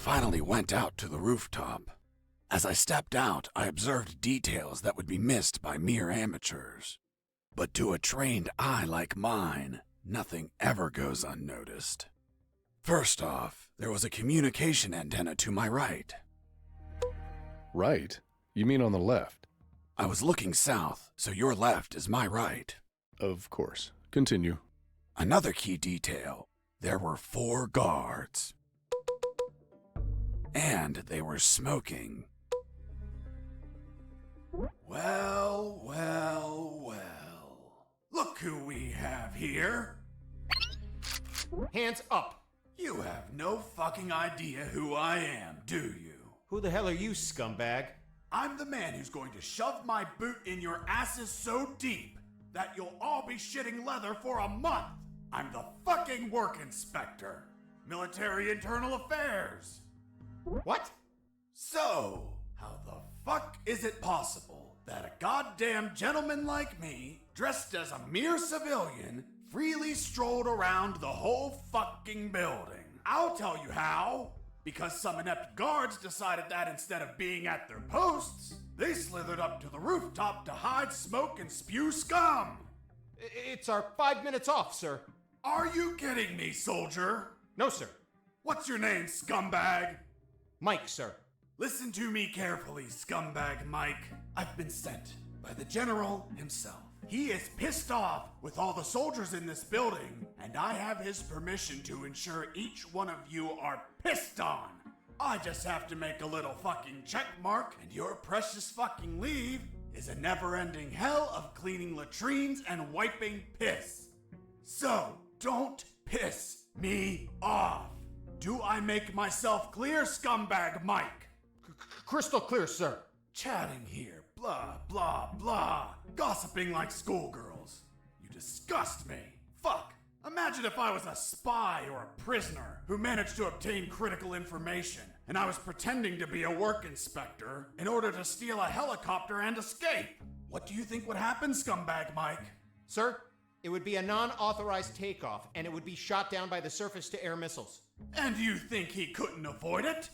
finally went out to the rooftop. As I stepped out, I observed details that would be missed by mere amateurs. But to a trained eye like mine, nothing ever goes unnoticed. First off, there was a communication antenna to my right. Right? You mean on the left? I was looking south, so your left is my right. Of course. Continue. Another key detail, there were 4 guards. And they were smoking. Well, well, well. Look who we have here. Hands up! You have no fucking idea who I am, do you? Who the hell are you, scumbag? I'm the man who's going to shove my boot in your asses so deep that you'll all be shitting leather for a month. I'm the fucking work inspector. Military Internal Affairs. What? So, how the fuck is it possible that a goddamn gentleman like me, dressed as a mere civilian, freely strolled around the whole fucking building? I'll tell you how. Because some inept guards decided that instead of being at their posts, they slithered up to the rooftop to hide, smoke, and spew scum. It's our 5 minutes off, sir. Are you kidding me, soldier? No, sir. What's your name, scumbag? Mike, sir. Listen to me carefully, scumbag Mike. I've been sent by the general himself. He is pissed off with all the soldiers in this building, and I have his permission to ensure each one of you are pissed on. I just have to make a little fucking check mark, and your precious fucking leave is a never-ending hell of cleaning latrines and wiping piss. So, don't piss me off. Do I make myself clear, scumbag Mike? Crystal clear, sir. Chatting here, blah, blah, blah. Gossiping like schoolgirls. You disgust me. Fuck. Imagine if I was a spy or a prisoner who managed to obtain critical information, and I was pretending to be a work inspector in order to steal a helicopter and escape. What do you think would happen, scumbag Mike? Sir, it would be a non-authorized takeoff, and it would be shot down by the surface-to-air missiles. And you think he couldn't avoid it?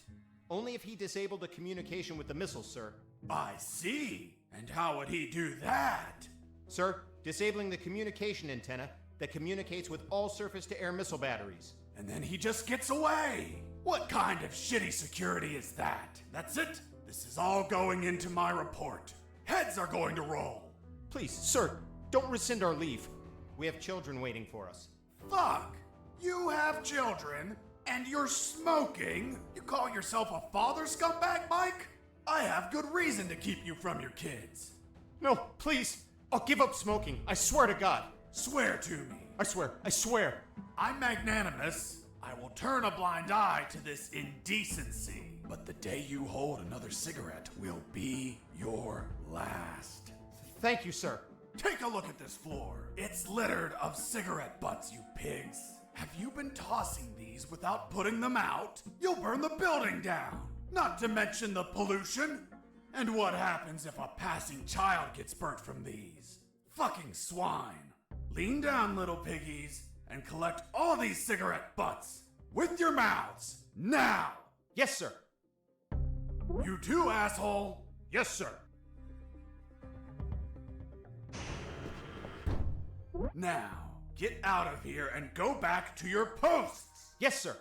Only if he disabled the communication with the missiles, sir. I see. And how would he do that? Sir, disabling the communication antenna that communicates with all surface-to-air missile batteries. And then he just gets away. What kind of shitty security is that? That's it? This is all going into my report. Heads are going to roll. Please, sir, don't rescind our leave. We have children waiting for us. Fuck! You have children, and you're smoking? You call yourself a father, scumbag Mike? I have good reason to keep you from your kids. No, please. I'll give up smoking. I swear to God. Swear to me. I swear. I'm magnanimous. I will turn a blind eye to this indecency. But the day you hold another cigarette will be your last. Thank you, sir. Take a look at this floor. It's littered of cigarette butts, you pigs. Have you been tossing these without putting them out? You'll burn the building down. Not to mention the pollution. And what happens if a passing child gets burnt from these? Fucking swine. Lean down, little piggies, and collect all these cigarette butts. With your mouths. Now! Yes, sir. You too, asshole. Yes, sir. Now, get out of here and go back to your posts. Yes, sir.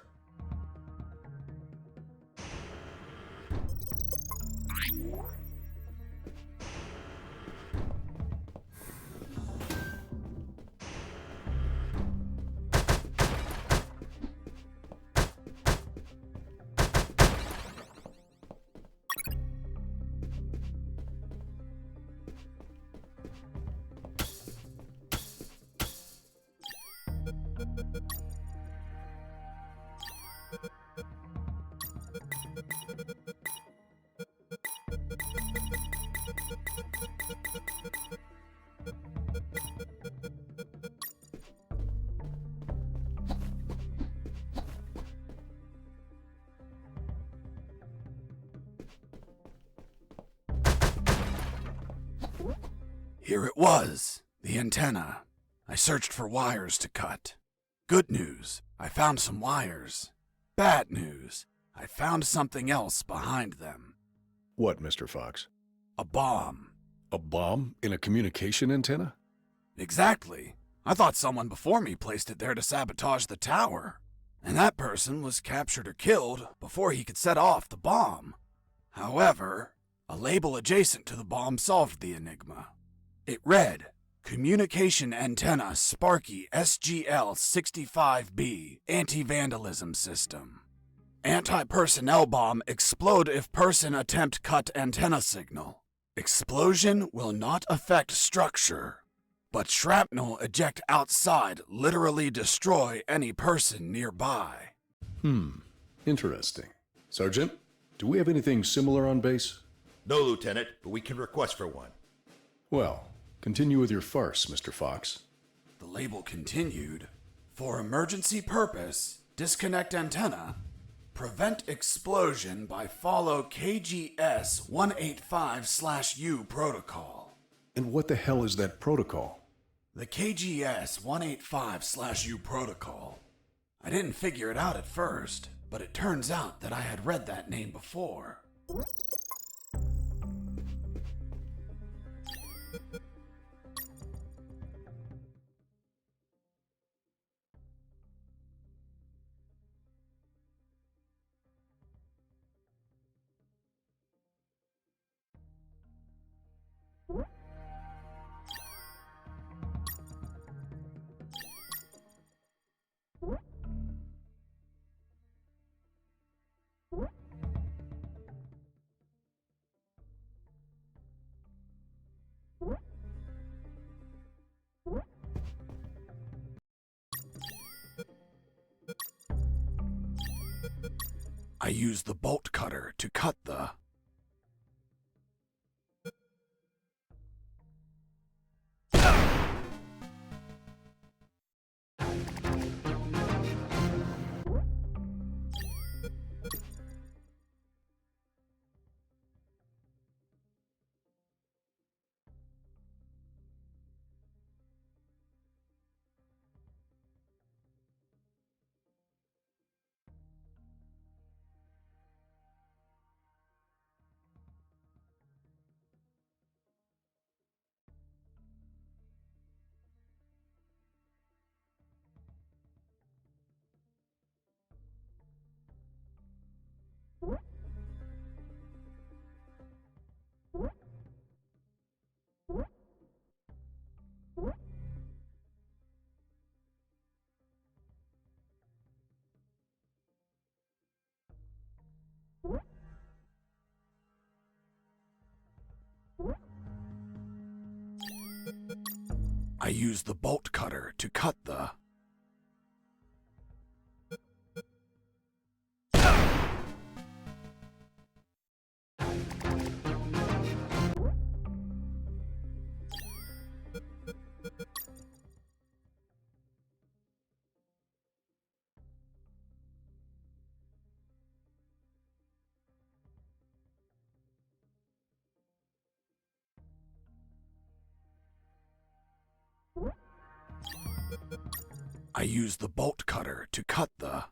Here it was, the antenna. I searched for wires to cut. Good news, I found some wires. Bad news, I found something else behind them. What, Mr. Fox? A bomb. A bomb in a communication antenna? Exactly. I thought someone before me placed it there to sabotage the tower. And that person was captured or killed before he could set off the bomb. However, a label adjacent to the bomb solved the enigma. It read, Communication Antenna Sparky SGL-65B Anti-Vandalism System. Anti-personnel bomb explode if person attempt cut antenna signal. Explosion will not affect structure, but shrapnel eject outside literally destroy any person nearby. Interesting. Sergeant, do we have anything similar on base? No, Lieutenant, but we can request for one. Well, continue with your farce, Mr. Fox. The label continued, For emergency purpose, disconnect antenna. Prevent explosion by follow KGS 185/U protocol. And what the hell is that protocol? The KGS 185/U protocol. I didn't figure it out at first, but it turns out that I had read that name before. I used the bolt cutter to cut the... I used the bolt cutter to cut the... I used the bolt cutter to cut the...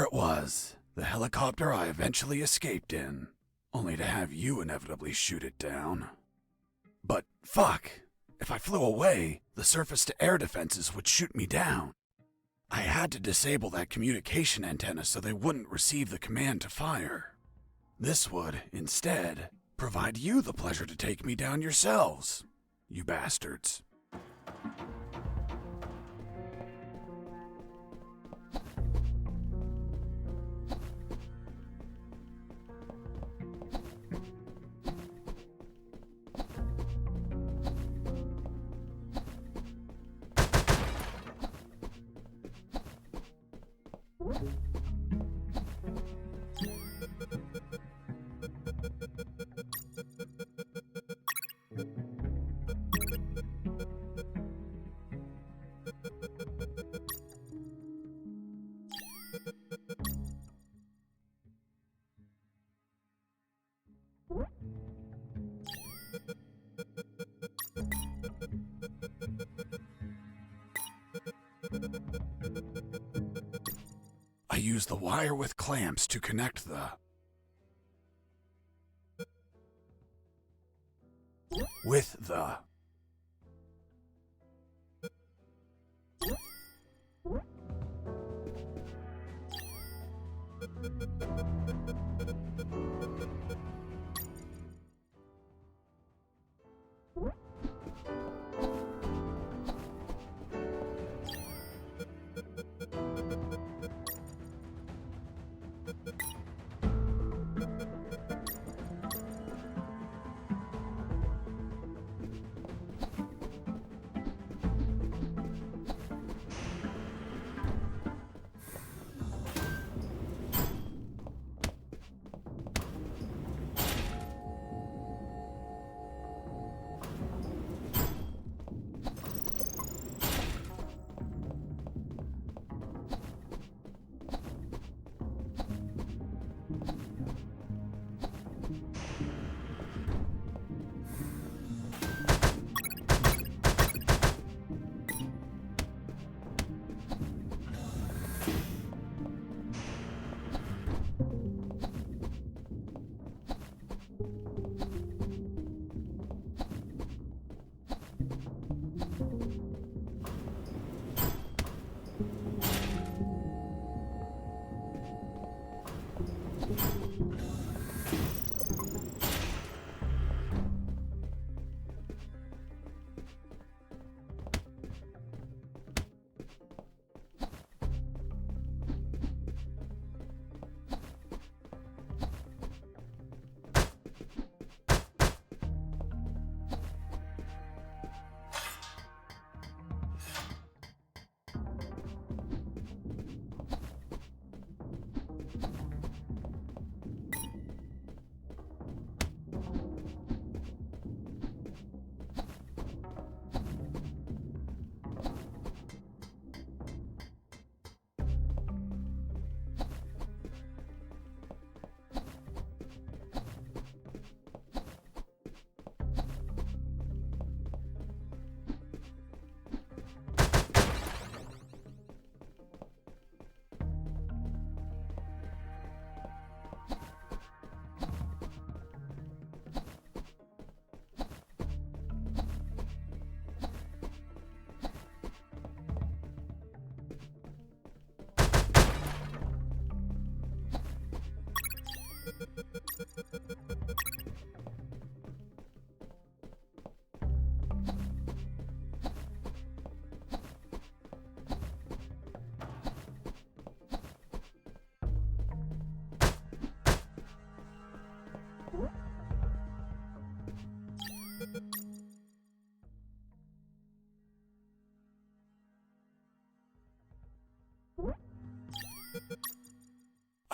it was, the helicopter I eventually escaped in, only to have you inevitably shoot it down. But fuck, if I flew away, the surface-to-air defenses would shoot me down. I had to disable that communication antenna so they wouldn't receive the command to fire. This would, instead, provide you the pleasure to take me down yourselves, you bastards. I use the wire with clamps to connect the with the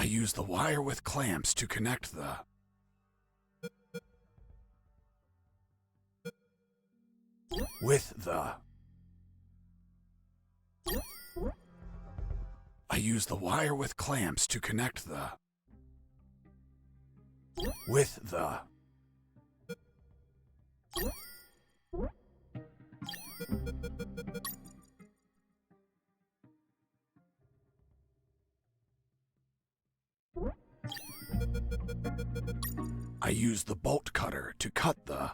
I use the wire with clamps to connect the with the I use the wire with clamps to connect the with the use the bolt cutter to cut the...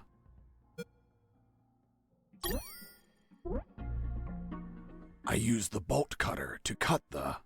I use the bolt cutter to cut the...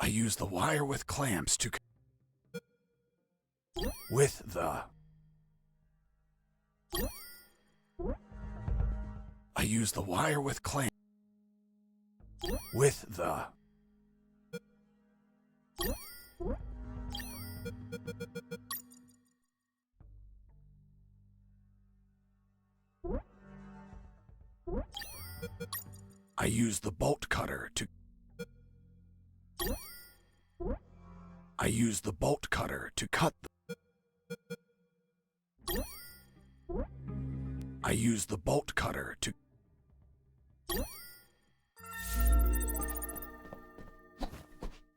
I use the wire with clamps to... with the... I use the wire with clamps... with the... I use the bolt cutter to... I use the bolt cutter to cut the... I use the bolt cutter to...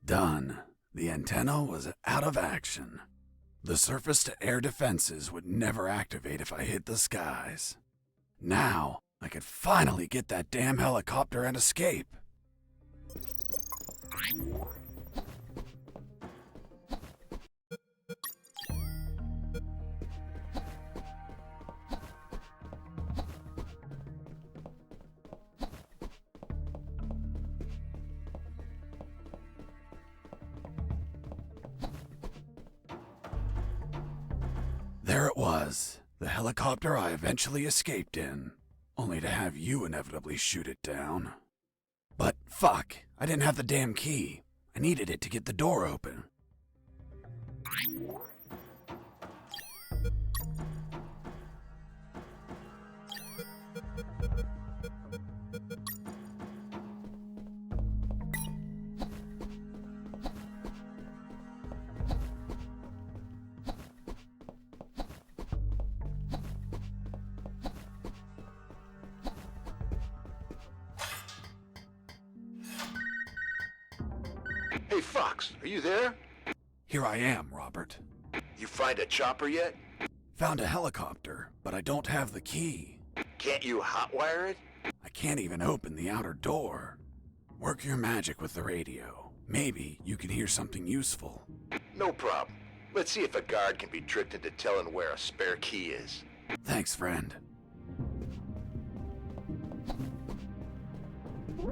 Done. The antenna was out of action. The surface-to-air defenses would never activate if I hit the skies. Now, I could finally get that damn helicopter and escape. There it was, the helicopter I eventually escaped in, only to have you inevitably shoot it down. But fuck, I didn't have the damn key. I needed it to get the door open. Hey, Fox, are you there? Here I am, Robert. You find a chopper yet? Found a helicopter, but I don't have the key. Can't you hotwire it? I can't even open the outer door. Work your magic with the radio. Maybe you can hear something useful. No problem. Let's see if a guard can be tricked into telling where a spare key is. Thanks, friend.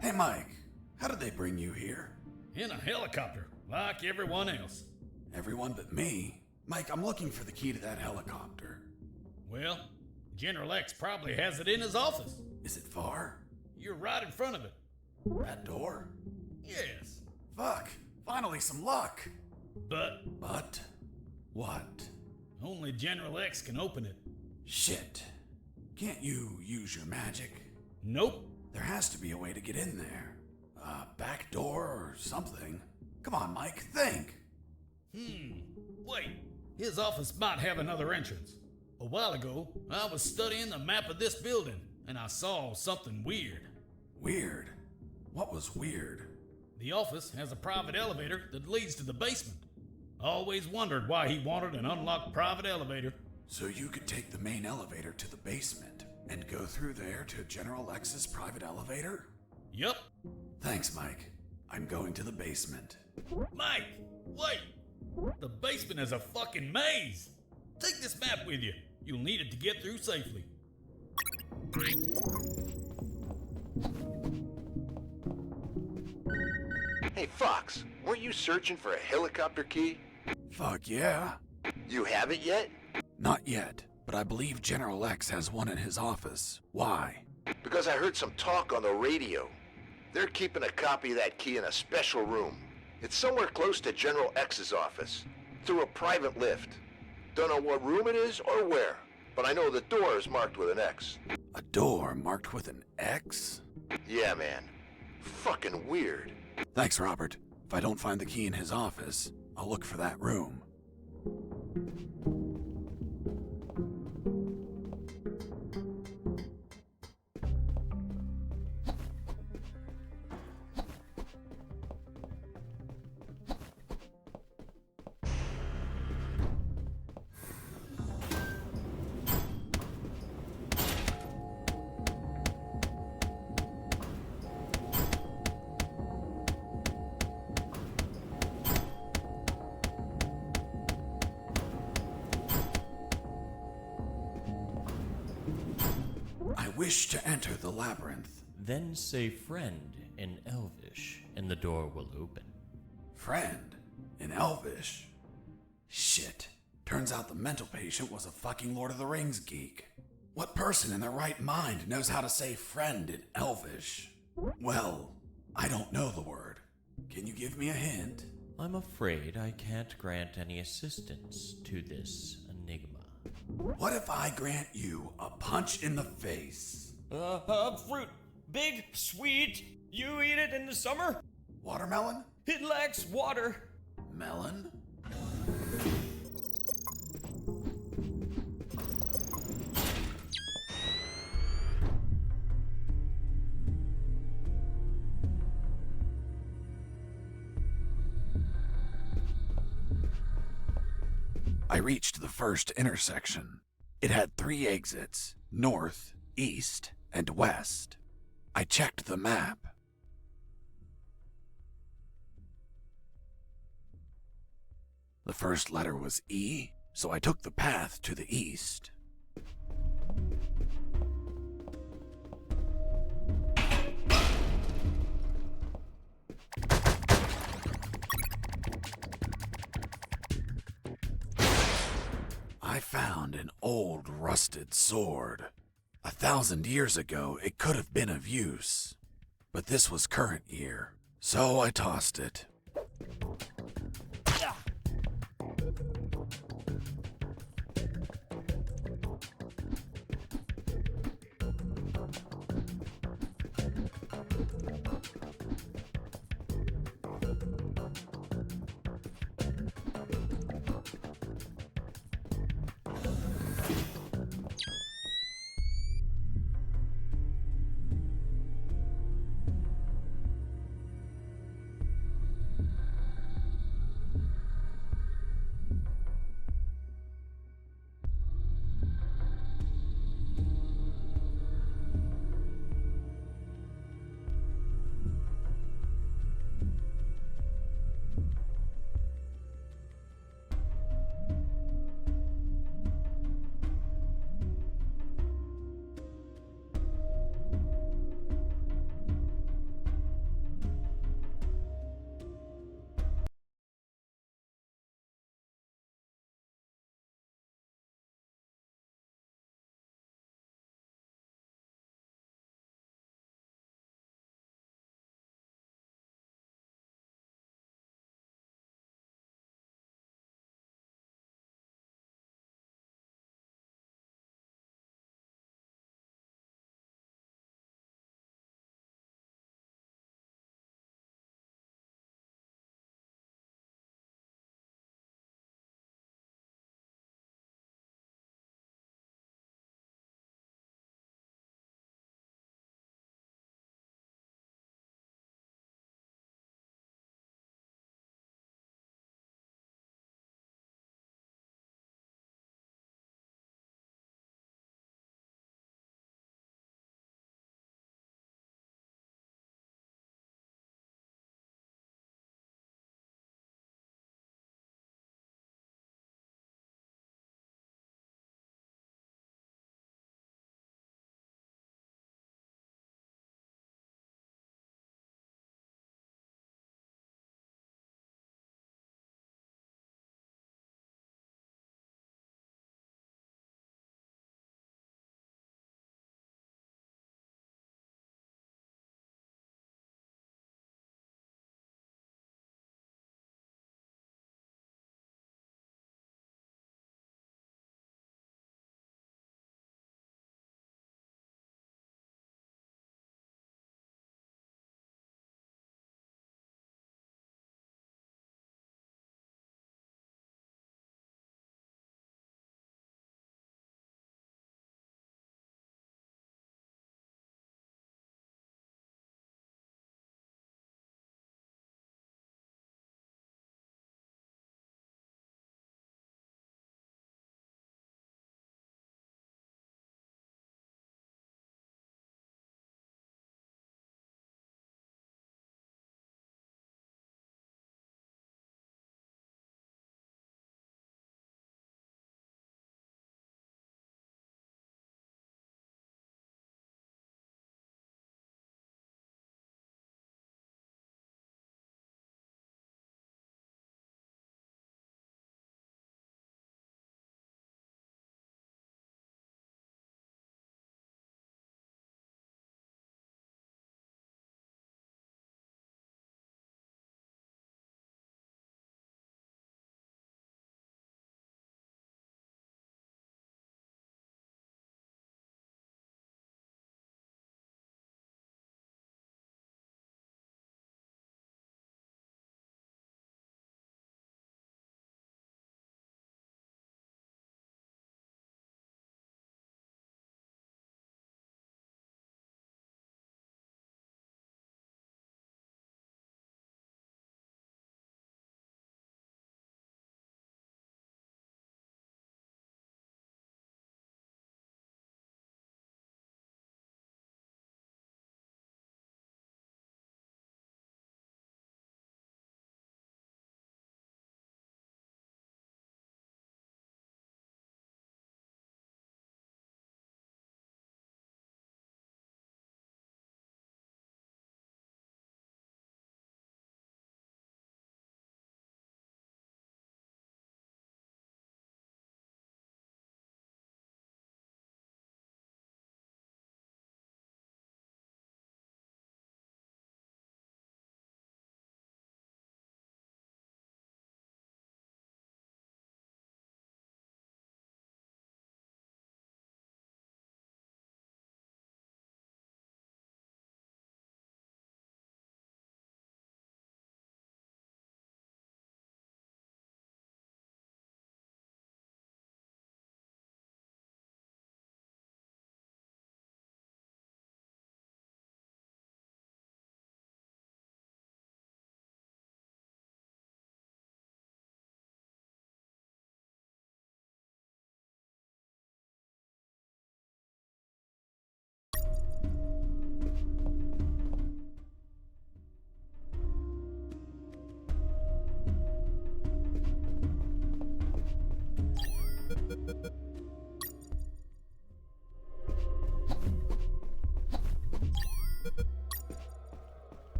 Hey, Mike. How did they bring you here? In a helicopter, like everyone else. Everyone but me. Mike, I'm looking for the key to that helicopter. Well, General X probably has it in his office. Is it far? You're right in front of it. That door? Yes. Fuck. Finally some luck. But But? What? only General X can open it. Shit. Can't you use your magic? Nope. There has to be a way to get in there. A back door or something. Come on, Mike, think. Wait. His office might have another entrance. A while ago, I was studying the map of this building, and I saw something weird. Weird? What was weird? The office has a private elevator that leads to the basement. Always wondered why he wanted an unlocked private elevator. So you could take the main elevator to the basement and go through there to General X's private elevator? Yup. Thanks, Mike. I'm going to the basement. Mike, wait! The basement is a fucking maze! Take this map with you. You'll need it to get through safely. Hey, Fox, weren't you searching for a helicopter key? Fuck yeah. You have it yet? Not yet, but I believe General X has one in his office. Why? Because I heard some talk on the radio. They're keeping a copy of that key in a special room. It's somewhere close to General X's office, through a private lift. Don't know what room it is or where, but I know the door is marked with an X. A door marked with an X? Yeah, man. Fucking weird. Thanks, Robert. If I don't find the key in his office, I'll look for that room. I wish to enter the labyrinth. Then say friend in Elvish, and the door will open. Friend? In Elvish? Shit. Turns out the mental patient was a fucking Lord of the Rings geek. What person in their right mind knows how to say friend in Elvish? Well, I don't know the word. Can you give me a hint? I'm afraid I can't grant any assistance to this enigma. What if I grant you a punch in the face? Fruit. Big, sweet. You eat it in the summer? Watermelon? It lacks water. Melon? I reached the first intersection. It had 3 exits, north, east, and west. I checked the map. The first letter was E, so I took the path to the east. I found an old rusted sword. 1,000 years ago, it could have been of use. But this was current year, so I tossed it.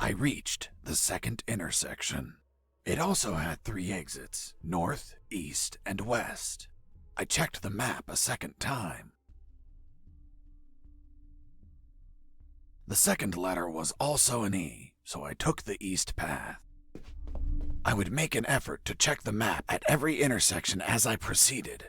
I reached the second intersection. It also had 3 exits, north, east, and west. I checked the map a second time. The second letter was also an E, so I took the east path. I would make an effort to check the map at every intersection as I proceeded.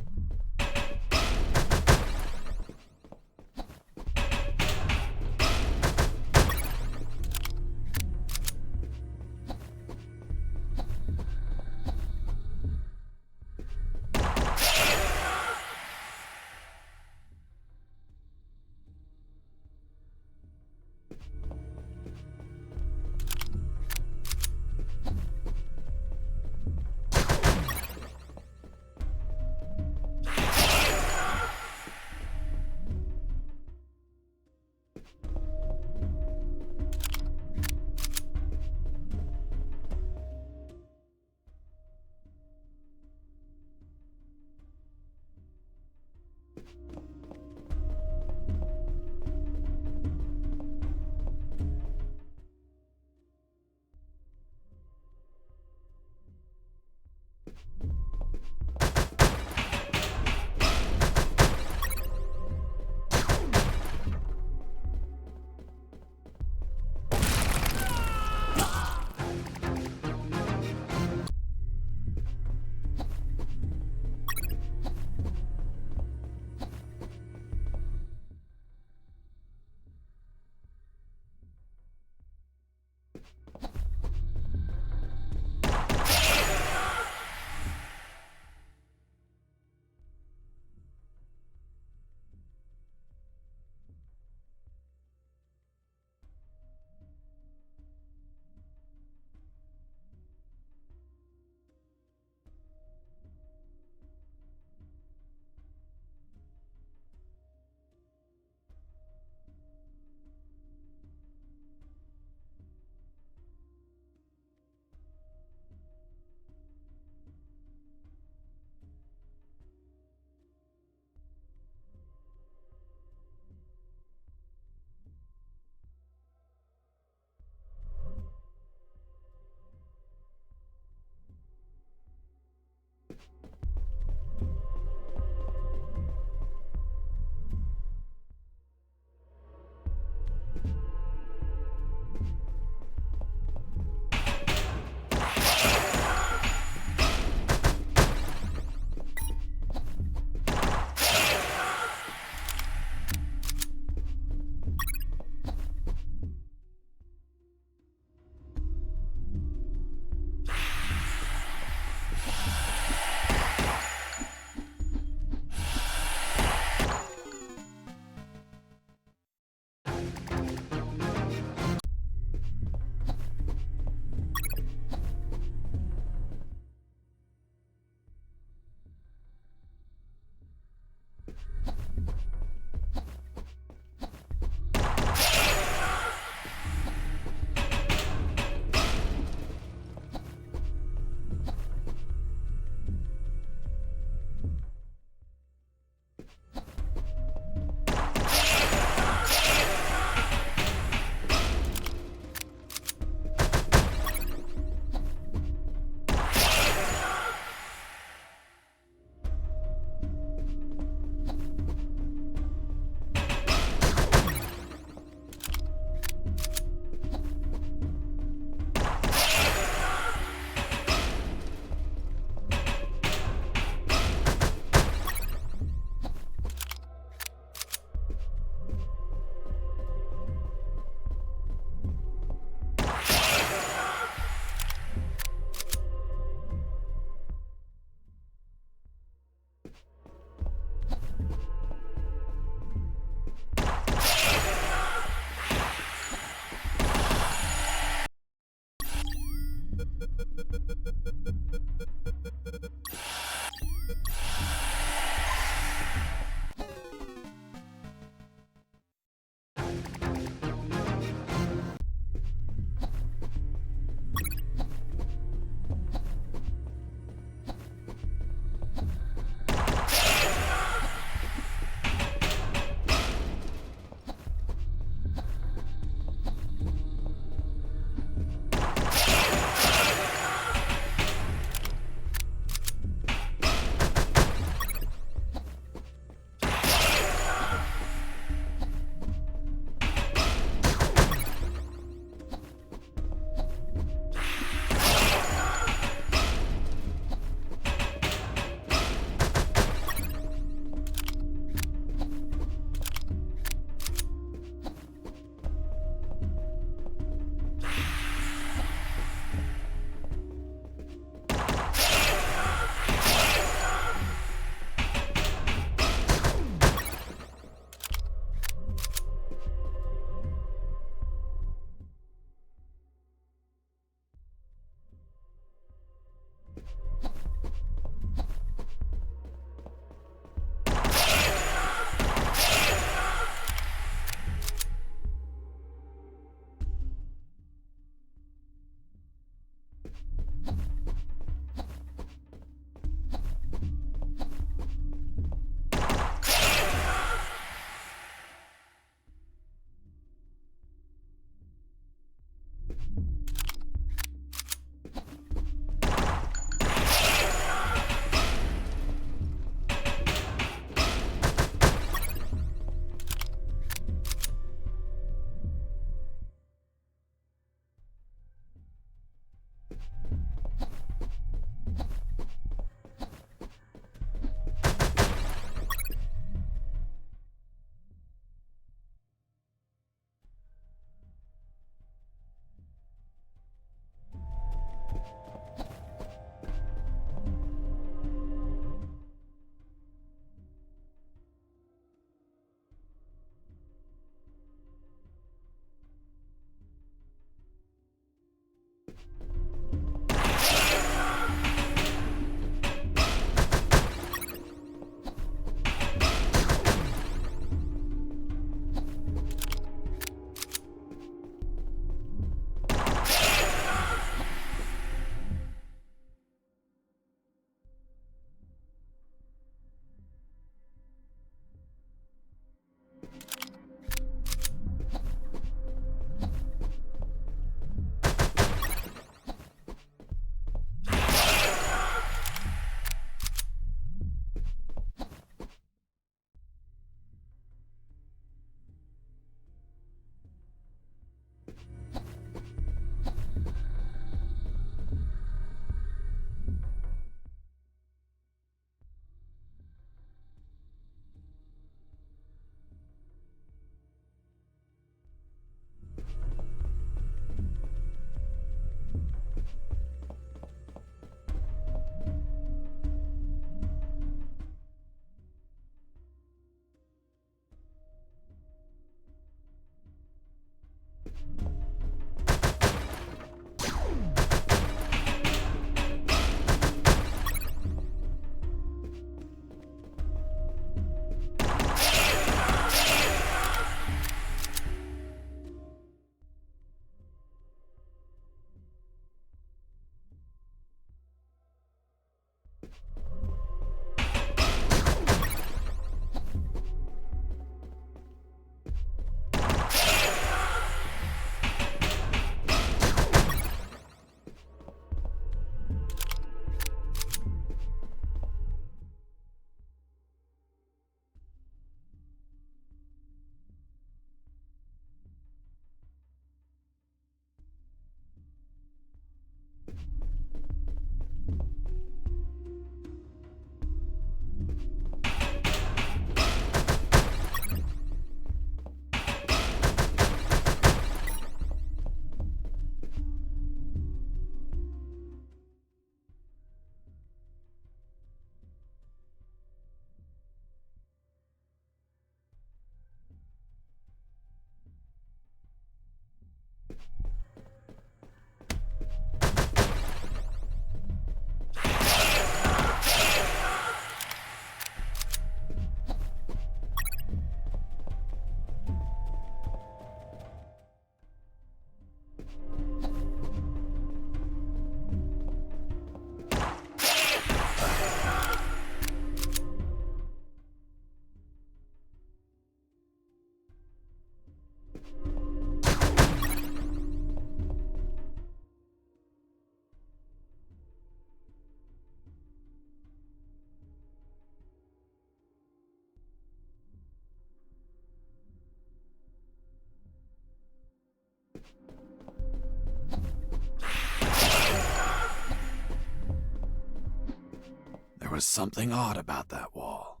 There was something odd about that wall.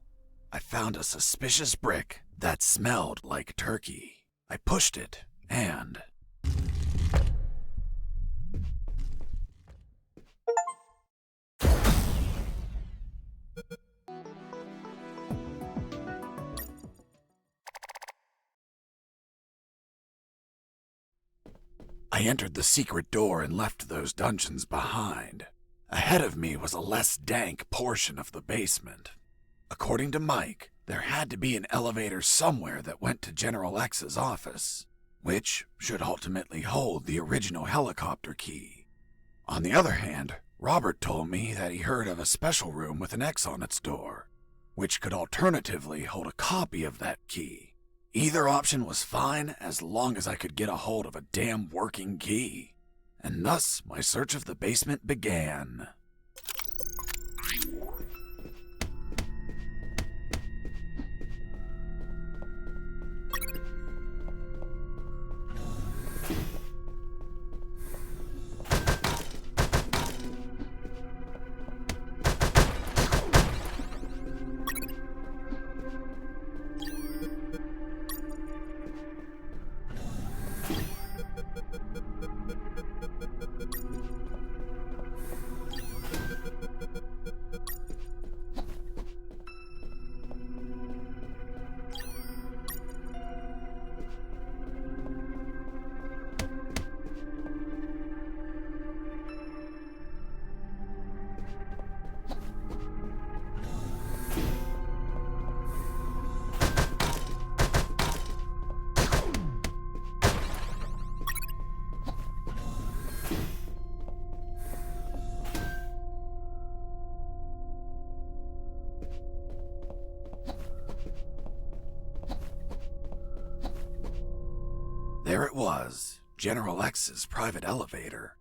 I found a suspicious brick that smelled like turkey. I pushed it, and... I entered the secret door and left those dungeons behind. Ahead of me was a less dank portion of the basement. According to Mike, there had to be an elevator somewhere that went to General X's office, which should ultimately hold the original helicopter key. On the other hand, Robert told me that he heard of a special room with an X on its door, which could alternatively hold a copy of that key. Either option was fine as long as I could get a hold of a damn working key. And thus my search of the basement began. There it was, General X's private elevator.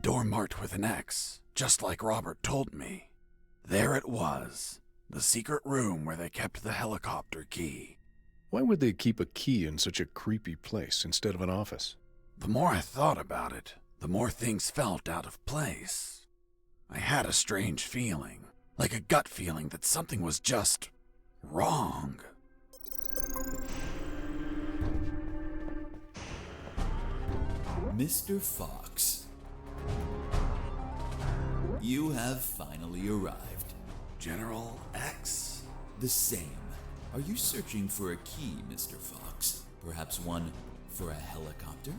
door marked with an X, just like Robert told me. There it was, the secret room where they kept the helicopter key. Why would they keep a key in such a creepy place instead of an office? The more I thought about it, the more things felt out of place. I had a strange feeling, like a gut feeling that something was just wrong. Mr. Fox, you have finally arrived. General X? The same. Are you searching for a key, Mr. Fox? Perhaps one for a helicopter?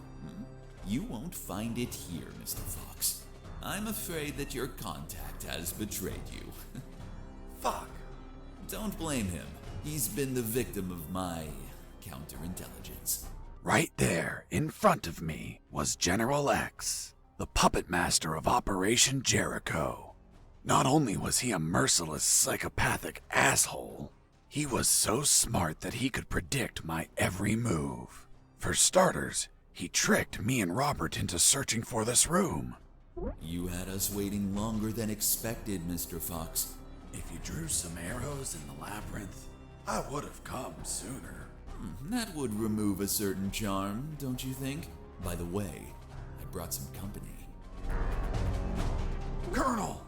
You won't find it here, Mr. Fox. I'm afraid that your contact has betrayed you. Fuck. Don't blame him. He's been the victim of my counterintelligence. Right there, in front of me, was General X, the puppet master of Operation Jericho. Not only was he a merciless, psychopathic asshole, he was so smart that he could predict my every move. For starters, he tricked me and Robert into searching for this room. You had us waiting longer than expected, Mr. Fox. If you drew some arrows in the labyrinth, I would have come sooner. That would remove a certain charm, don't you think? By the way, I brought some company. Colonel!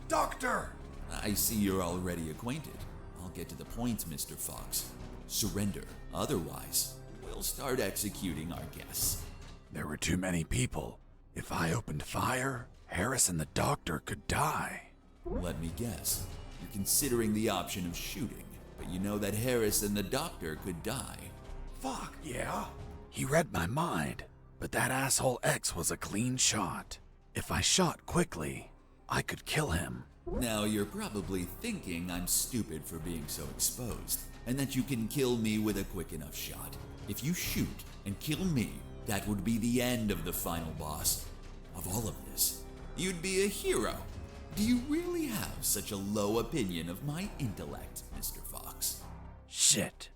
Doctor! I see you're already acquainted. I'll get to the point, Mr. Fox. Surrender. Otherwise, we'll start executing our guests. There were too many people. If I opened fire, Harris and the doctor could die. Let me guess. You're considering the option of shooting, but you know that Harris and the doctor could die. Fuck, yeah. He read my mind, but that asshole X was a clean shot. If I shot quickly, I could kill him. Now you're probably thinking I'm stupid for being so exposed, and that you can kill me with a quick enough shot. If you shoot and kill me, that would be the end of the final boss. Of all of this, you'd be a hero. Do you really have such a low opinion of my intellect, Mr. Fox? Shit.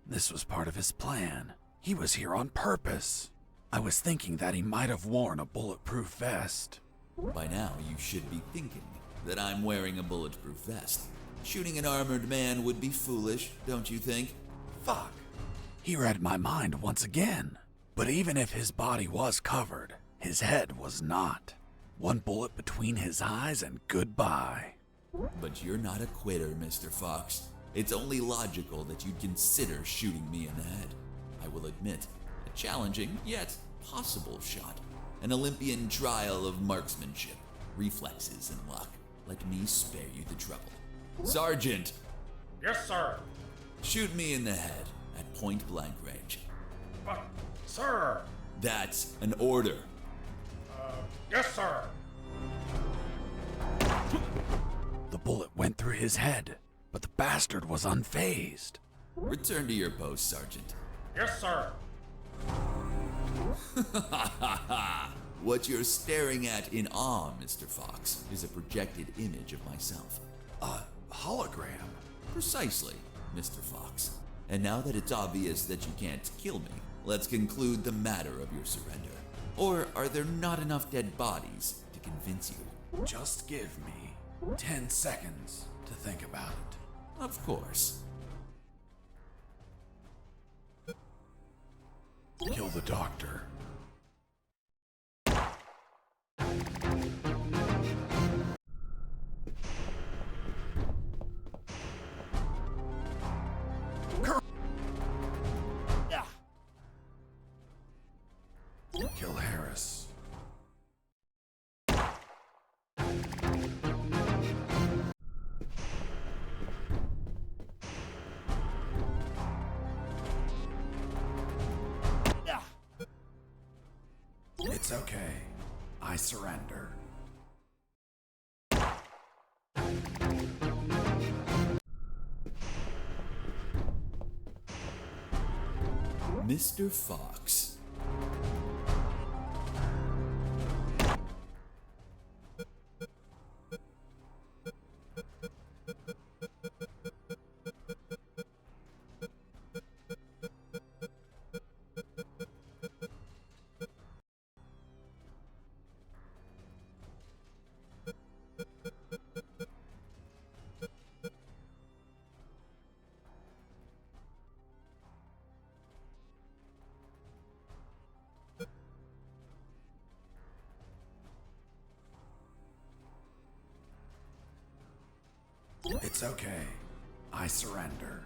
This was part of his plan. He was here on purpose. I was thinking that he might have worn a bulletproof vest. By now, you should be thinking that I'm wearing a bulletproof vest. Shooting an armored man would be foolish, don't you think? Fuck. He read my mind once again. But even if his body was covered, his head was not. One bullet between his eyes and goodbye. But you're not a quitter, Mr. Fox. It's only logical that you'd consider shooting me in the head. I will admit, a challenging yet possible shot. An Olympian trial of marksmanship, reflexes, and luck. Let me spare you the trouble. Sergeant! Yes, sir. Shoot me in the head at point blank range. But, sir. That's an order. Yes, sir. The bullet went through his head, but the bastard was unfazed. Return to your post, Sergeant. Yes, sir. What you're staring at in awe, Mr. Fox, is a projected image of myself. A hologram? Precisely, Mr. Fox. And now that it's obvious that you can't kill me, let's conclude the matter of your surrender. Or are there not enough dead bodies to convince you? Just give me 10 seconds to think about it. Of course. Kill the doctor. Kill Harris. It's okay. I surrender. Mr. Fox. It's okay. I surrender.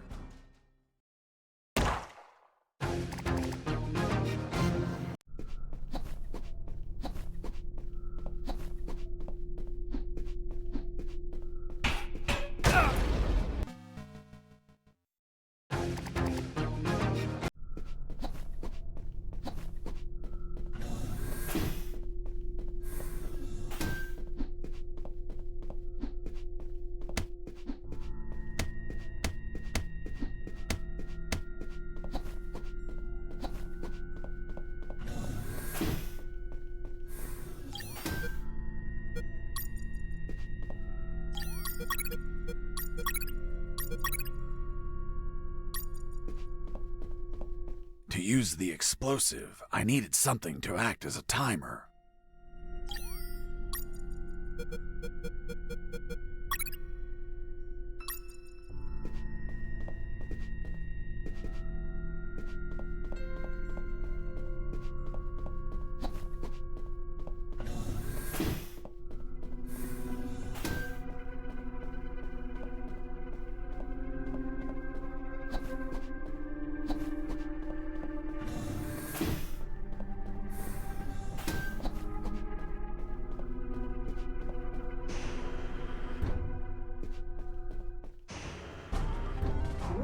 To use the explosive, I needed something to act as a timer.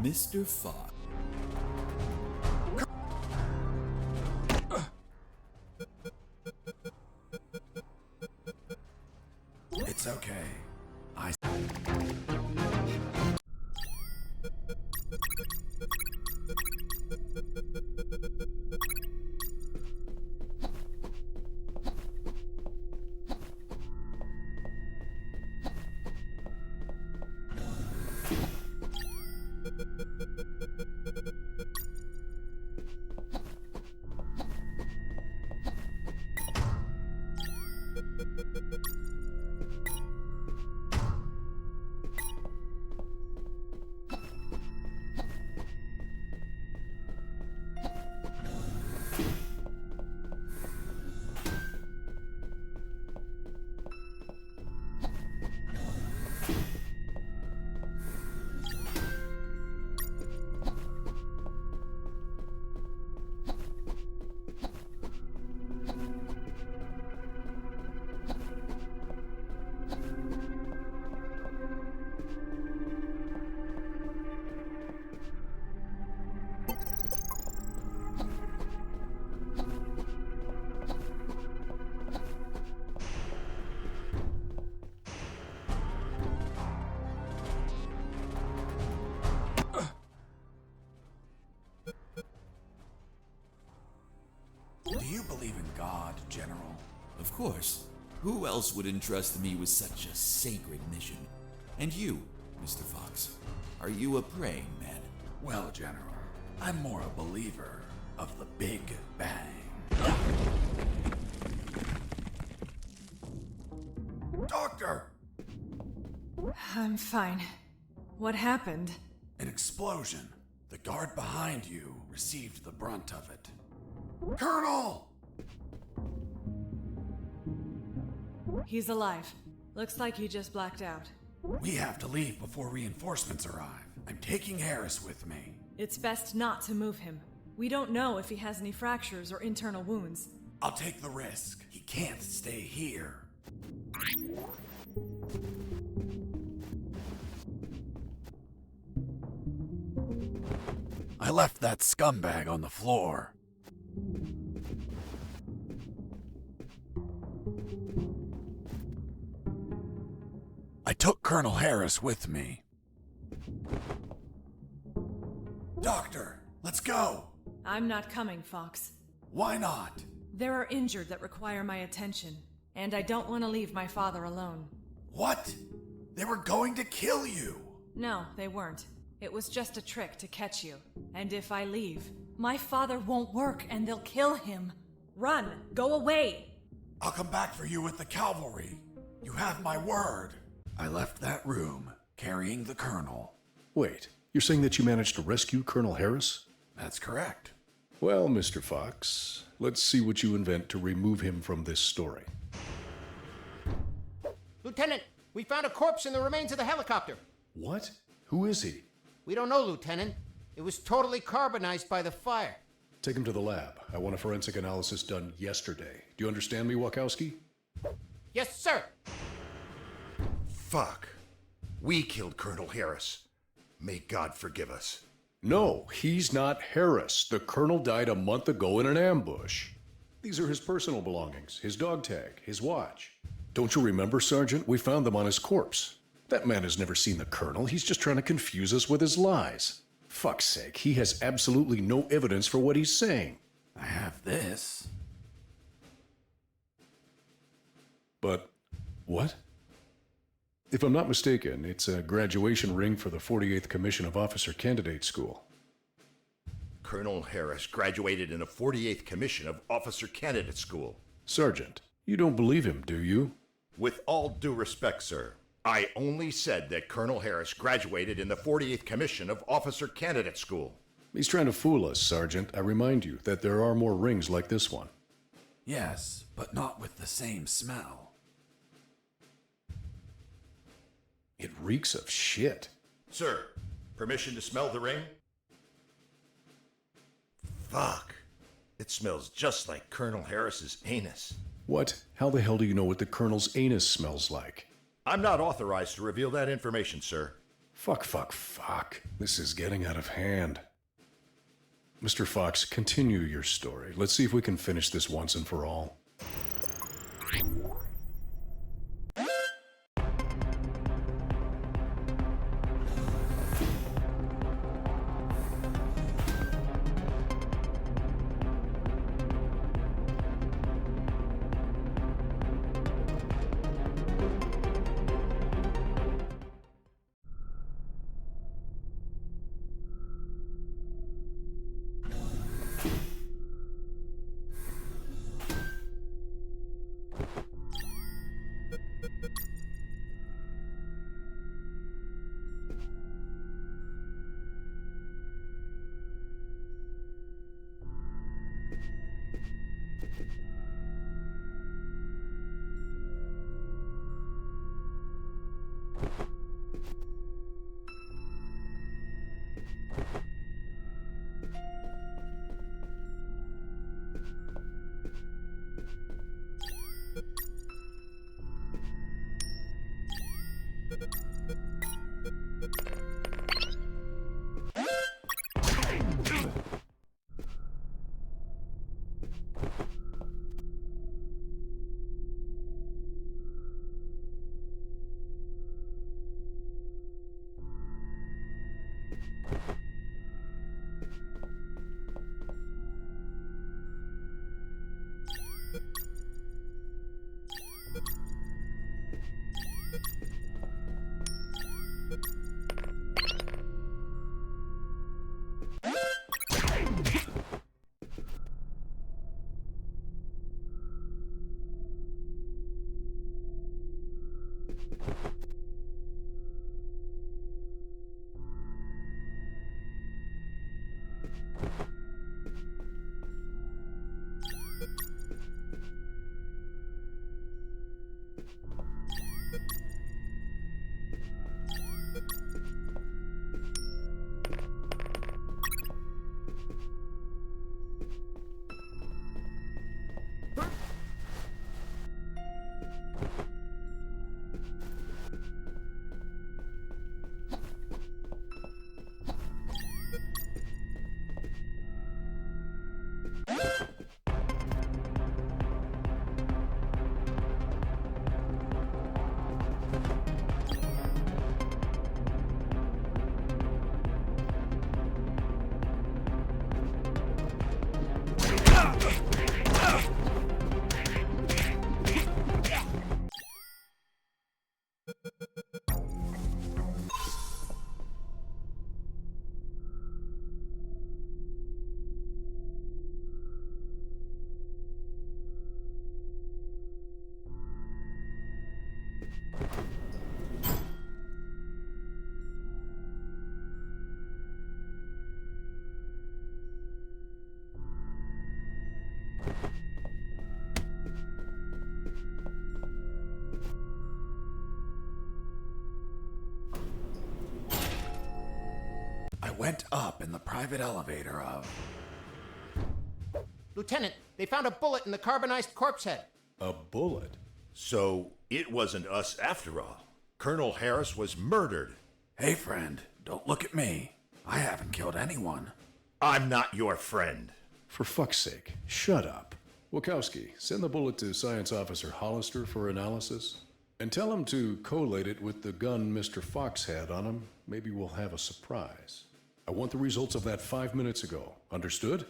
Mr. Fox. It's okay. Do you believe in God, General? Of course. Who else would entrust me with such a sacred mission? And you, Mr. Fox, are you a praying man? Well, General, I'm more a believer of the Big Bang. Doctor! I'm fine. What happened? An explosion. The guard behind you received the brunt of it. Colonel! He's alive. Looks like he just blacked out. We have to leave before reinforcements arrive. I'm taking Harris with me. It's best not to move him. We don't know if he has any fractures or internal wounds. I'll take the risk. He can't stay here. I left that scumbag on the floor. I took Colonel Harris with me. Doctor, let's go! I'm not coming, Fox. Why not? There are injured that require my attention, and I don't want to leave my father alone. What? They were going to kill you! No, they weren't. It was just a trick to catch you. And if I leave, my father won't work and they'll kill him. Run! Go away! I'll come back for you with the cavalry. You have my word. I left that room, carrying the Colonel. Wait, you're saying that you managed to rescue Colonel Harris? That's correct. Well, Mr. Fox, let's see what you invent to remove him from this story. Lieutenant, we found a corpse in the remains of the helicopter. What? Who is he? We don't know, Lieutenant. It was totally carbonized by the fire. Take him to the lab. I want a forensic analysis done yesterday. Do you understand me, Wachowski? Yes, sir. Fuck. We killed Colonel Harris. May God forgive us. No, he's not Harris. The colonel died a month ago in an ambush. These are his personal belongings, his dog tag, his watch. Don't you remember, Sergeant? We found them on his corpse. That man has never seen the colonel. He's just trying to confuse us with his lies. Fuck's sake, he has absolutely no evidence for what he's saying. I have this. But what? If I'm not mistaken, it's a graduation ring for the 48th Commission of Officer Candidate School. Colonel Harris graduated in the 48th Commission of Officer Candidate School. Sergeant, you don't believe him, do you? With all due respect, sir, I only said that Colonel Harris graduated in the 48th Commission of Officer Candidate School. He's trying to fool us, Sergeant. I remind you that there are more rings like this one. Yes, but not with the same smell. It reeks of shit. Sir, permission to smell the ring? Fuck. It smells just like Colonel Harris's anus. What? How the hell do you know what the colonel's anus smells like? I'm not authorized to reveal that information, sir. Fuck. This is getting out of hand. Mr. Fox, continue your story. Let's see if we can finish this once and for all. went up in the private elevator of... Lieutenant, they found a bullet in the carbonized corpse head. A bullet? So it wasn't us after all. Colonel Harris was murdered. Hey, friend, don't look at me. I haven't killed anyone. I'm not your friend. For fuck's sake, shut up. Wachowski, send the bullet to Science Officer Hollister for analysis. And tell him to collate it with the gun Mr. Fox had on him. Maybe we'll have a surprise. I want the results of that 5 minutes ago. Understood?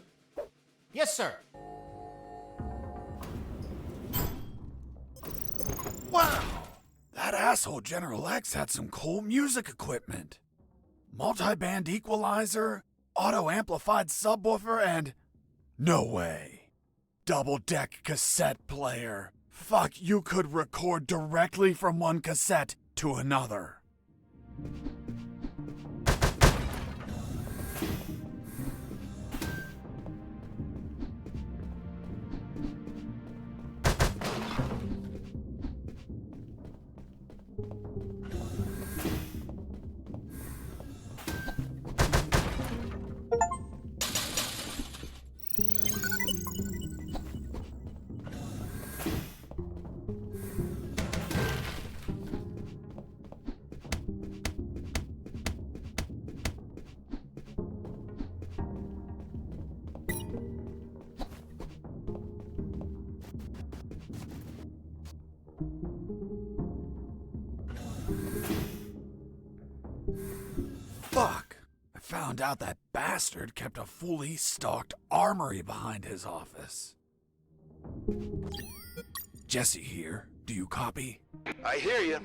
Yes, sir. Wow! That asshole General X had some cool music equipment. Multi-band equalizer, auto-amplified subwoofer, and... No way. Double-deck cassette player. Fuck, you could record directly from one cassette to another. Fuck! I found out that bastard kept a fully stocked armory behind his office. Jesse here. Do you copy? I hear you.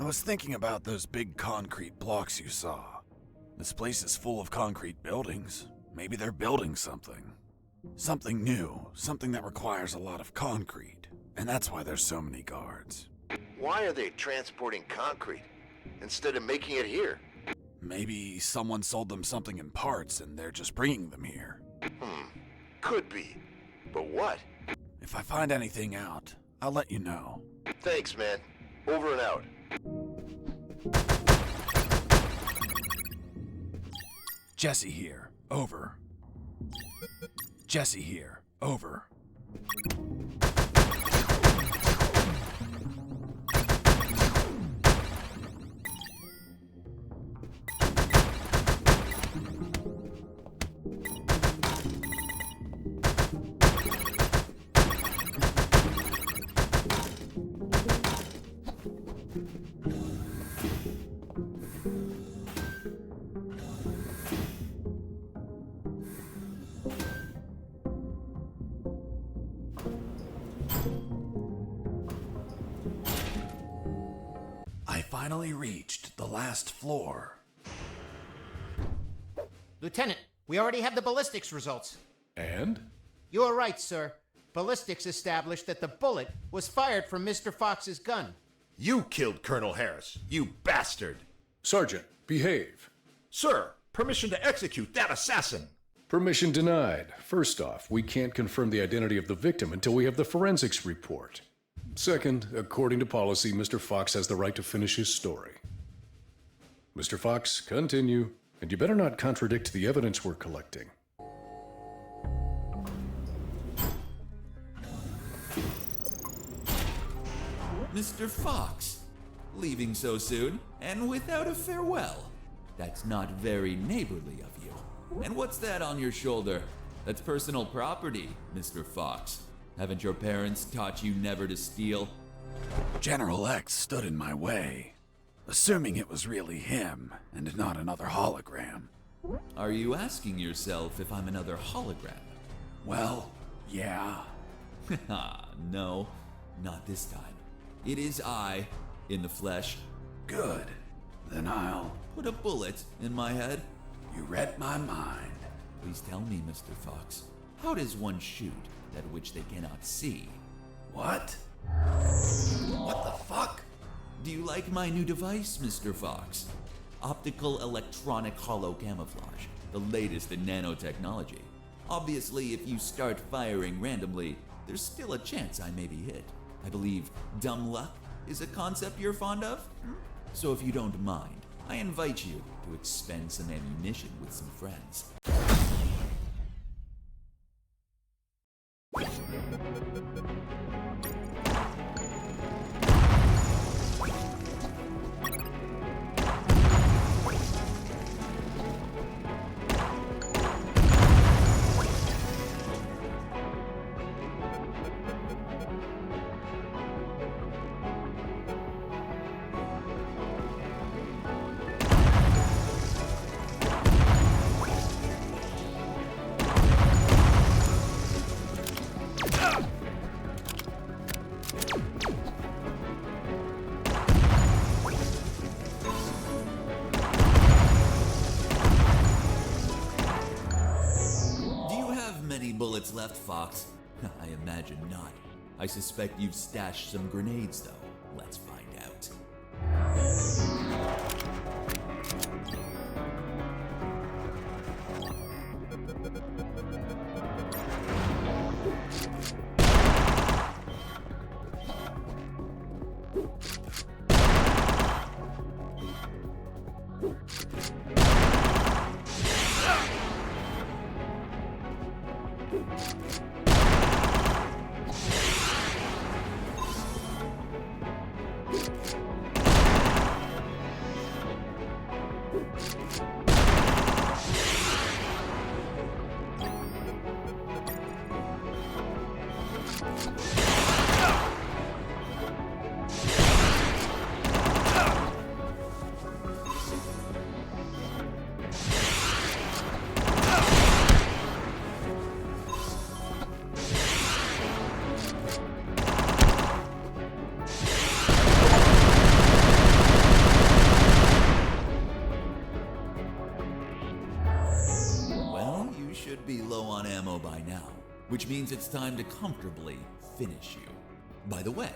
I was thinking about those big concrete blocks you saw. This place is full of concrete buildings. Maybe they're building something. Something new, something that requires a lot of concrete. And that's why there's so many guards. Why are they transporting concrete instead of making it here? Maybe someone sold them something in parts and they're just bringing them here. Could be. But what? If I find anything out, I'll let you know. Thanks, man. Over and out. Jesse here. Over. Jesse here. Over. Finally reached the last floor. Lieutenant, we already have the ballistics results. And? You are right, sir. Ballistics established that the bullet was fired from Mr. Fox's gun. You killed Colonel Harris, you bastard! Sergeant, behave. Sir, permission to execute that assassin! Permission denied. First off, we can't confirm the identity of the victim until we have the forensics report. Second, according to policy, Mr. Fox has the right to finish his story. Mr. Fox, continue. And you better not contradict the evidence we're collecting. Mr. Fox, leaving so soon and without a farewell. That's not very neighborly of you. And what's that on your shoulder? That's personal property, Mr. Fox. Haven't your parents taught you never to steal? General X stood in my way, assuming it was really him and not another hologram. Are you asking yourself if I'm another hologram? Well, yeah. No, not this time. It is I, in the flesh. Good. Then I'll... Put a bullet in my head? You read my mind. Please tell me, Mr. Fox, how does one shoot that which they cannot see? What? What the fuck? Do you like my new device, Mr. Fox? Optical electronic hollow camouflage, the latest in nanotechnology. Obviously, if you start firing randomly, there's still a chance I may be hit. I believe dumb luck is a concept you're fond of? So if you don't mind, I invite you to expend some ammunition with some friends. Bullets left, Fox? I imagine not. I suspect you've stashed some grenades, though. Let's find out. Be low on ammo by now, which means it's time to comfortably finish you. By the way,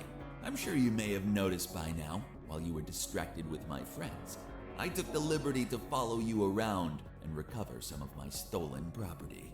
I'm sure you may have noticed by now, while you were distracted with my friends, I took the liberty to follow you around and recover some of my stolen property.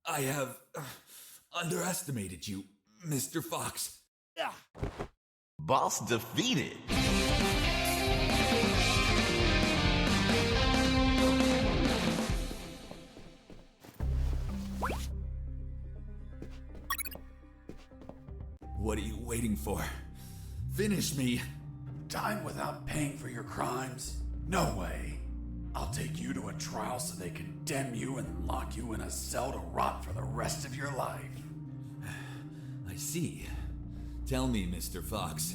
I have underestimated you, Mr. Fox. Boss defeated. What are you waiting for? Finish me. Time without paying for your crimes? No way. I'll take you to a trial so they condemn you and lock you in a cell to rot for the rest of your life. I see. Tell me, Mr. Fox,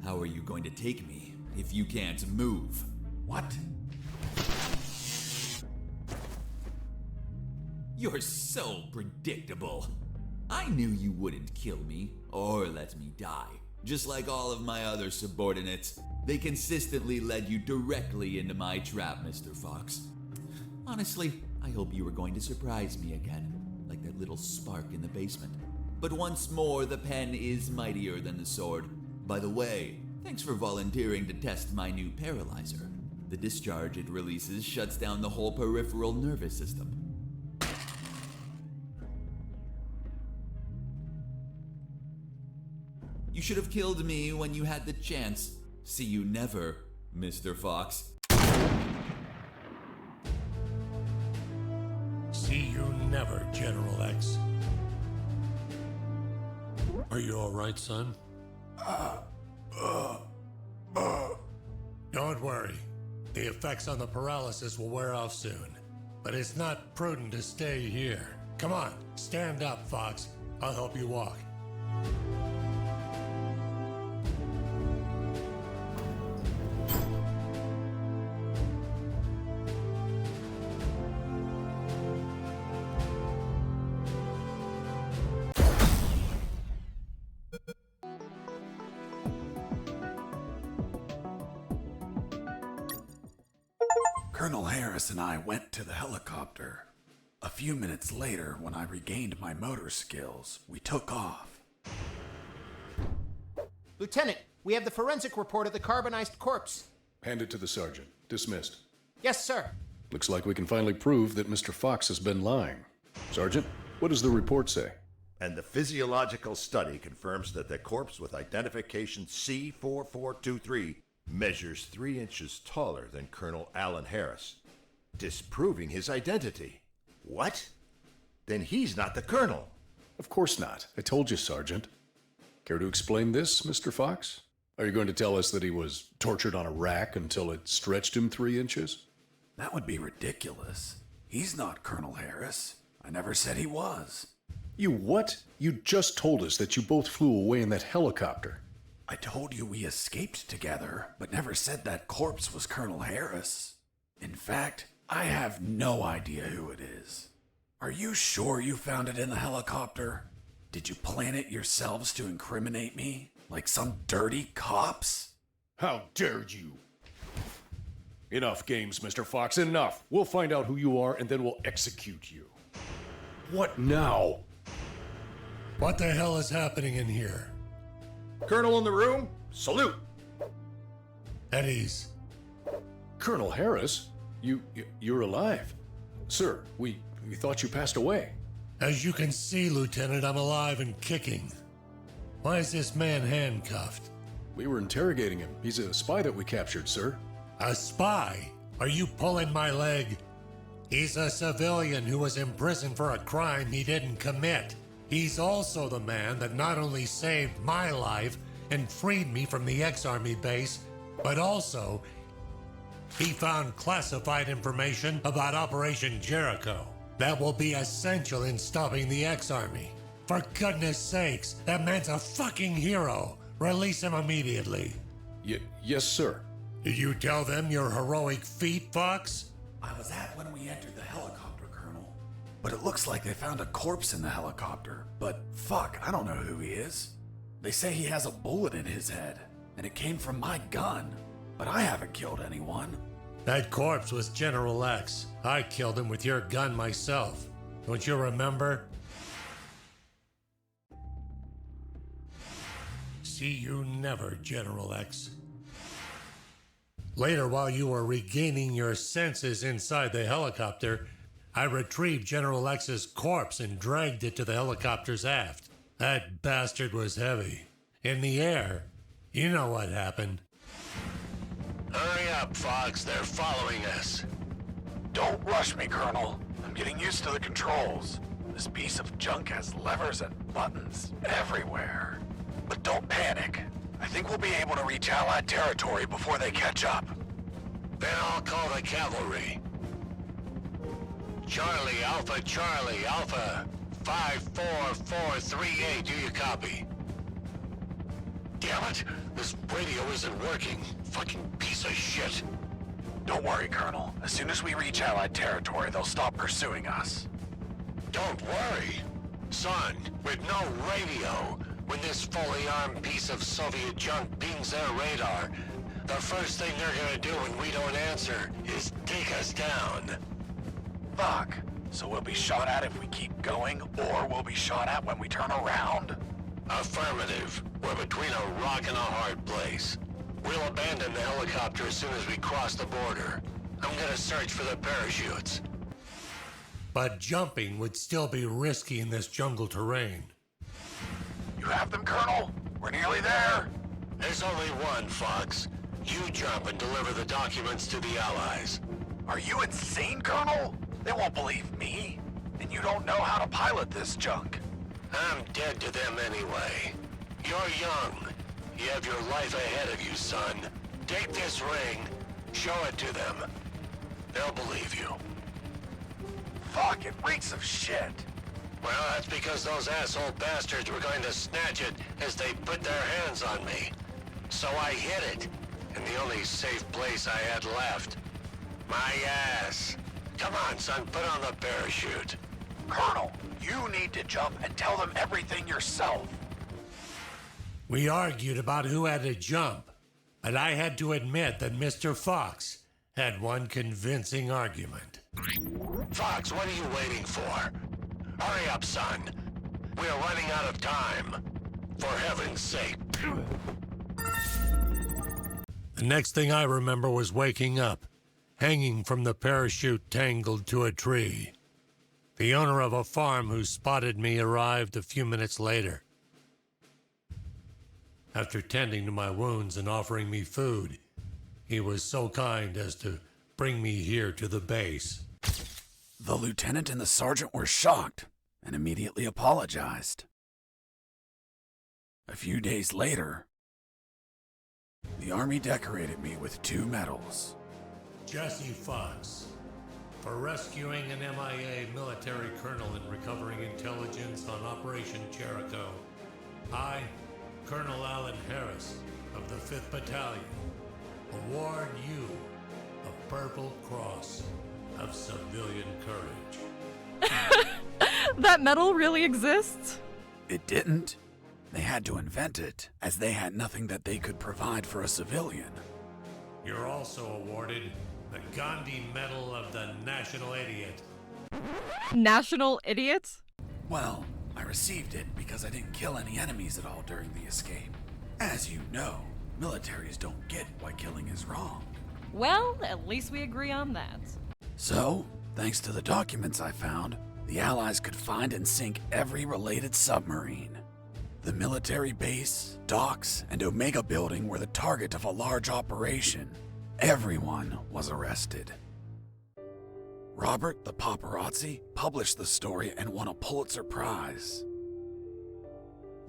how are you going to take me if you can't move? What? You're so predictable. I knew you wouldn't kill me or let me die. Just like all of my other subordinates, they consistently led you directly into my trap, Mr. Fox. Honestly, I hope you were going to surprise me again, like that little spark in the basement. But once more, the pen is mightier than the sword. By the way, thanks for volunteering to test my new paralyzer. The discharge it releases shuts down the whole peripheral nervous system. You should have killed me when you had the chance. See you never, Mr. Fox. See you never, General X. Are you all right, son? Don't worry. The effects on the paralysis will wear off soon. But it's not prudent to stay here. Come on, stand up, Fox. I'll help you walk. Colonel Harris and I went to the helicopter. A few minutes later, when I regained my motor skills, we took off. Lieutenant, we have the forensic report of the carbonized corpse. Hand it to the sergeant. Dismissed. Yes, sir. Looks like we can finally prove that Mr. Fox has been lying. Sergeant, what does the report say? And the physiological study confirms that the corpse with identification C4423 measures 3 inches taller than Colonel Alan Harris, disproving his identity. What? Then he's not the colonel. Of course not. I told you, Sergeant. Care to explain this, Mr. Fox? Are you going to tell us that he was tortured on a rack until it stretched him 3 inches? That would be ridiculous. He's not Colonel Harris. I never said he was. You what? You just told us that you both flew away in that helicopter. I told you we escaped together, but never said that corpse was Colonel Harris. In fact, I have no idea who it is. Are you sure you found it in the helicopter? Did you plan it yourselves to incriminate me? Like some dirty cops? How dare you? Enough games, Mr. Fox, enough. We'll find out who you are and then we'll execute you. What now? What the hell is happening in here? Colonel in the room, salute. At ease. Colonel Harris? You're alive. Sir, we thought you passed away. As you can see, Lieutenant, I'm alive and kicking. Why is this man handcuffed? We were interrogating him. He's a spy that we captured, sir. A spy? Are you pulling my leg? He's a civilian who was imprisoned for a crime he didn't commit. He's also the man that not only saved my life and freed me from the X-Army base, but also he found classified information about Operation Jericho. That will be essential in stopping the X-Army. For goodness sakes, that man's a fucking hero. Release him immediately. Yes, sir. Did you tell them your heroic feat, Fox? I was at when we entered the helicopter, Colonel. But it looks like they found a corpse in the helicopter. But fuck, I don't know who he is. They say he has a bullet in his head, and it came from my gun. But I haven't killed anyone. That corpse was General X. I killed him with your gun myself. Don't you remember? See you never, General X. Later, while you were regaining your senses inside the helicopter, I retrieved General X's corpse and dragged it to the helicopter's aft. That bastard was heavy. In the air, you know what happened. Hurry up, Fox. They're following us. Don't rush me, Colonel. I'm getting used to the controls. This piece of junk has levers and buttons everywhere. But don't panic. I think we'll be able to reach Allied territory before they catch up. Then I'll call the cavalry. Charlie, Alpha, 54438. Do you copy? Damn it! This radio isn't working. Fucking piece of shit. Don't worry, Colonel. As soon as we reach Allied territory, they'll stop pursuing us. Don't worry. Son, with no radio, When this fully armed piece of Soviet junk pings their radar, the first thing they're gonna do when we don't answer is take us down. Fuck. So we'll be shot at if we keep going, or we'll be shot at when we turn around? Affirmative. We're between a rock and a hard place. We'll abandon the helicopter as soon as we cross the border. I'm gonna search for the parachutes. But jumping would still be risky in this jungle terrain. You have them, Colonel? We're nearly there. There's only one, Fox. You jump and deliver the documents to the Allies. Are you insane, Colonel? They won't believe me. And you don't know how to pilot this junk. I'm dead to them anyway. You're young. You have your life ahead of you, son. Take this ring, show it to them. They'll believe you. Fuck, it reeks of shit. Well, that's because those asshole bastards were going to snatch it as they put their hands on me. So I hid it, in the only safe place I had left. My ass. Come on, son, put on the parachute. Colonel, you need to jump and tell them everything yourself. We argued about who had to jump, but I had to admit that Mr. Fox had one convincing argument. Fox, what are you waiting for? Hurry up, son. We are running out of time. For heaven's sake. The next thing I remember was waking up, hanging from the parachute tangled to a tree. The owner of a farm who spotted me arrived a few minutes later. After tending to my wounds and offering me food, he was so kind as to bring me here to the base. The lieutenant and the sergeant were shocked and immediately apologized. A few days later, the Army decorated me with 2 medals. Jesse Fox, for rescuing an MIA military colonel and recovering intelligence on Operation Jericho. I, Colonel Alan Harris of the 5th Battalion, award you a Purple Cross of Civilian Courage. That medal really exists? It didn't. They had to invent it, as they had nothing that they could provide for a civilian. You're also awarded the Gandhi Medal of the National Idiot. National Idiot? Well, I received it because I didn't kill any enemies at all during the escape. As you know, militaries don't get why killing is wrong. Well, at least we agree on that. So, thanks to the documents I found, the Allies could find and sink every related submarine. The military base, docks, and Omega building were the target of a large operation. Everyone was arrested. Robert the paparazzi published the story and won a Pulitzer Prize.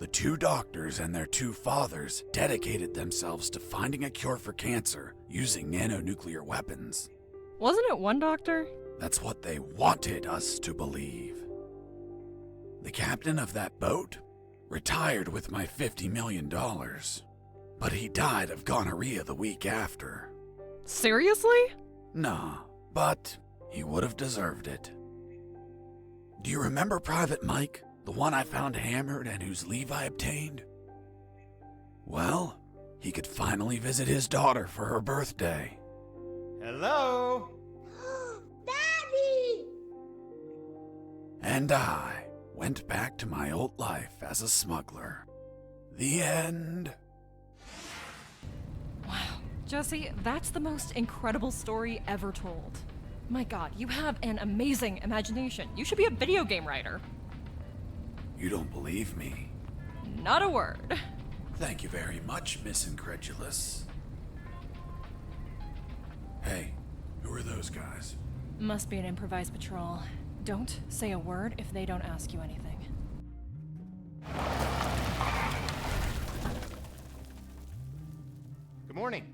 The 2 doctors and their 2 fathers dedicated themselves to finding a cure for cancer using nanonuclear weapons. Wasn't it one doctor? That's what they wanted us to believe. The captain of that boat retired with my $50 million, but he died of gonorrhea the week after. Seriously? Nah, but he would have deserved it. Do you remember Private Mike, the one I found hammered and whose leave I obtained? Well, he could finally visit his daughter for her birthday. Hello? Daddy! And I went back to my old life as a smuggler. The end. Wow. Jesse, that's the most incredible story ever told. My god, you have an amazing imagination. You should be a video game writer. You don't believe me? Not a word. Thank you very much, Miss Incredulous. Hey, who are those guys? Must be an improvised patrol. Don't say a word if they don't ask you anything. Good morning.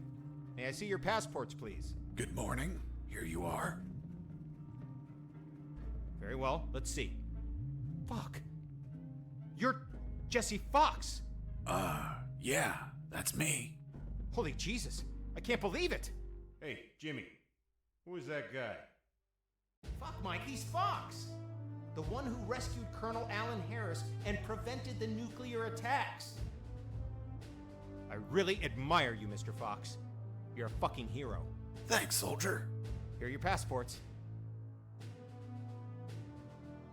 May I see your passports, please? Good morning. Here you are. Very well. Let's see. Fuck. You're Jesse Fox. Yeah, that's me. Holy Jesus. I can't believe it. Hey, Jimmy. Who is that guy? Fuck, Mike. He's Fox. The one who rescued Colonel Alan Harris and prevented the nuclear attacks. I really admire you, Mr. Fox. You're a fucking hero. Thanks, soldier. Here are your passports.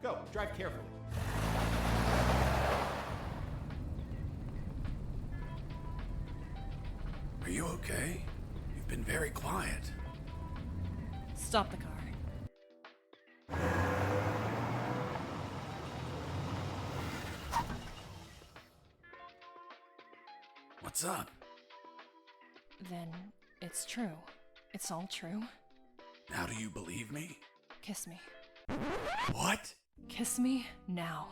Go, drive carefully. Are you okay? You've been very quiet. Stop the car. What's up? Then it's true. It's all true. Now do you believe me? Kiss me. What? Kiss me now.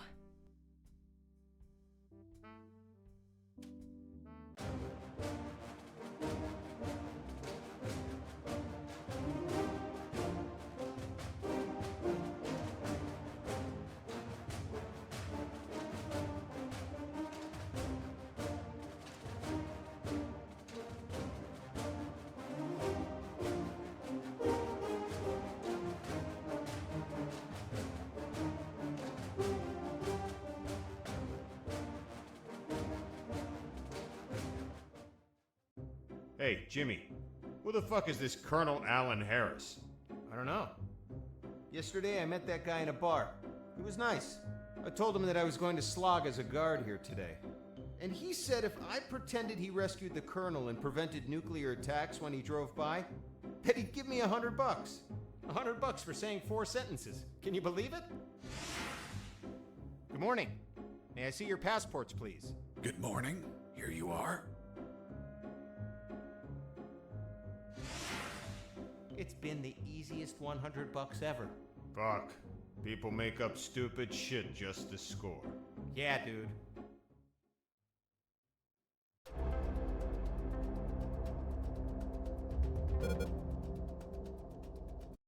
Hey, Jimmy. Who the fuck is this Colonel Alan Harris? I don't know. Yesterday I met that guy in a bar. He was nice. I told him that I was going to slog as a guard here today. And he said if I pretended he rescued the Colonel and prevented nuclear attacks when he drove by, that he'd give me $100. $100 for saying 4 sentences. Can you believe it? Good morning. May I see your passports, please? Good morning. Here you are. It's been the easiest $100 ever. Fuck. People make up stupid shit just to score. Yeah, dude.